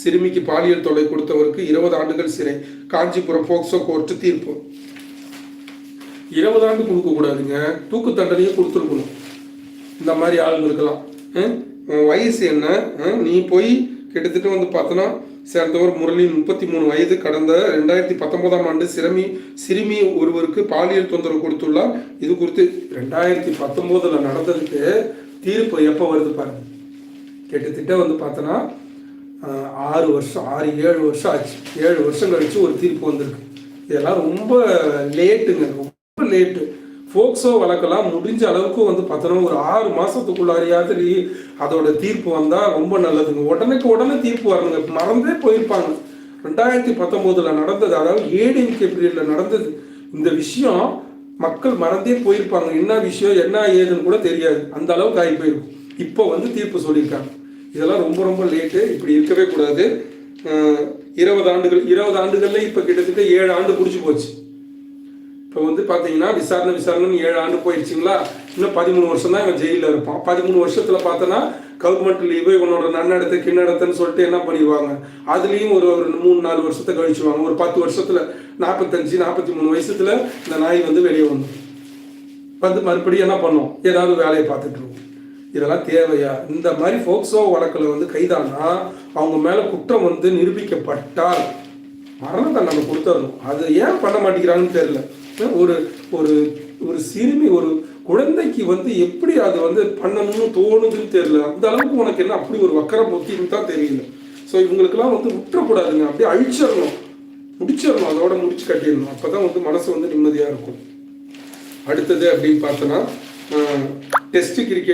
சிறுமிக்கு பாலியல் தொல்லை கொடுத்தவருக்கு 20 ஆண்டுகள் சிறை. காஞ்சிபுரம் போக்சோ கோர்ட்டு தீர்ப்பு. 20 ஆண்டு கொடுக்க கூடாதுங்க, தூக்கு தண்டனையும் கொடுத்துருக்கணும் இந்த மாதிரி ஆளுங்களுக்கெல்லாம். வயசு என்ன? நீ போய் கிட்டத்தட்ட வந்து பார்த்தோன்னா சேர்ந்தவர் முரளி 33 வயது. கடந்த 2019ஆம் ஆண்டு சிறுமி ஒருவருக்கு பாலியல் தொந்தரவு கொடுத்துள்ளார். இது குறித்து 2019 நடந்ததுக்கு தீர்ப்பு எப்போ வருது பாருங்க. கிட்டத்தட்ட வந்து பார்த்தோன்னா 6 வருஷம் 7 வருஷம் ஆச்சு. 7 வருஷம் கழிச்சு ஒரு தீர்ப்பு வந்திருக்கு. இதெல்லாம் ரொம்ப லேட்டுங்க, ரொம்ப லேட்டு. போக்சோ வழக்கெல்லாம் முடிஞ்ச அளவுக்கு வந்து பார்த்தோன்னா ஒரு 6 மாதத்துக்குள்ளாரியாவது அதோட தீர்ப்பு வந்தால் ரொம்ப நல்லதுங்க. உடனே தீர்ப்பு வரணுங்க. மறந்தே போயிருப்பாங்க. 2019 நடந்தது, அதாவது ஏடிஎம்கே பீரியடில் நடந்தது இந்த விஷயம். மக்கள் மறந்தே போயிருப்பாங்க. என்ன விஷயம் என்ன ஏதுன்னு கூட தெரியாது, அந்த அளவுக்கு ஆகி போயிருக்கும். இப்போ வந்து தீர்ப்பு சொல்லியிருக்காங்க. இதெல்லாம் ரொம்ப ரொம்ப லேட்டு, இப்படி இருக்கவே கூடாது. 20 ஆண்டுகளில் இப்போ கிட்டத்தட்ட 7 ஆண்டு பிடிச்சி போச்சு. இப்போ வந்து பார்த்தீங்கன்னா விசாரணை 7 ஆண்டு போயிடுச்சுங்களா. இன்னும் 13 வருஷம் தான் இவன் ஜெயிலில் இருப்பான். 13 வருஷத்தில் பார்த்தோன்னா கவர்மெண்ட் லீவு, இவனோட நன்னடத்தை கிண்ணடத்தைன்னு சொல்லிட்டு என்ன பண்ணிடுவாங்க, அதுலேயும் ஒரு 3-4 வருஷத்தை கழிச்சுவாங்க. ஒரு 10 வருஷத்தில் 45-43 வயசுல இந்த நாய் வந்து வெளியே வந்து மறுபடியும் என்ன பண்ணும், ஏதாவது வேலையை பார்த்துட்டு இருக்கும். இதெல்லாம் தேவையா? இந்த மாதிரி போக்சோ வழக்கில் வந்து கைதானா அவங்க மேலே குற்றம் வந்து நிரூபிக்கப்பட்டால் மரண தண்டனை கொடுத்துடணும். அது ஏன் பண்ண மாட்டேங்கிறாங்கன்னு தெரியல. ஒரு ஒரு ஒரு சிறுமி, ஒரு குழந்தைக்கு வந்து எப்படி அது வந்து பண்ணணும்னு தோணுதுன்னு தெரியல. அந்த அளவுக்கு உனக்கு என்ன அப்படி ஒரு வக்கர புத்தின்னு தான் தெரியல. ஸோ இவங்களுக்கெல்லாம் வந்து விட்டுறக்கூடாதுங்க, அப்படியே அழிச்சிடணும், முடிச்சிடணும், அதோட முடிச்சு கட்டிடணும். அப்போ தான் வந்து மனசு வந்து நிம்மதியாக இருக்கும். அடுத்தது அப்படின்னு பார்த்தோன்னா டெஸ்ட் கிரிக்கெட்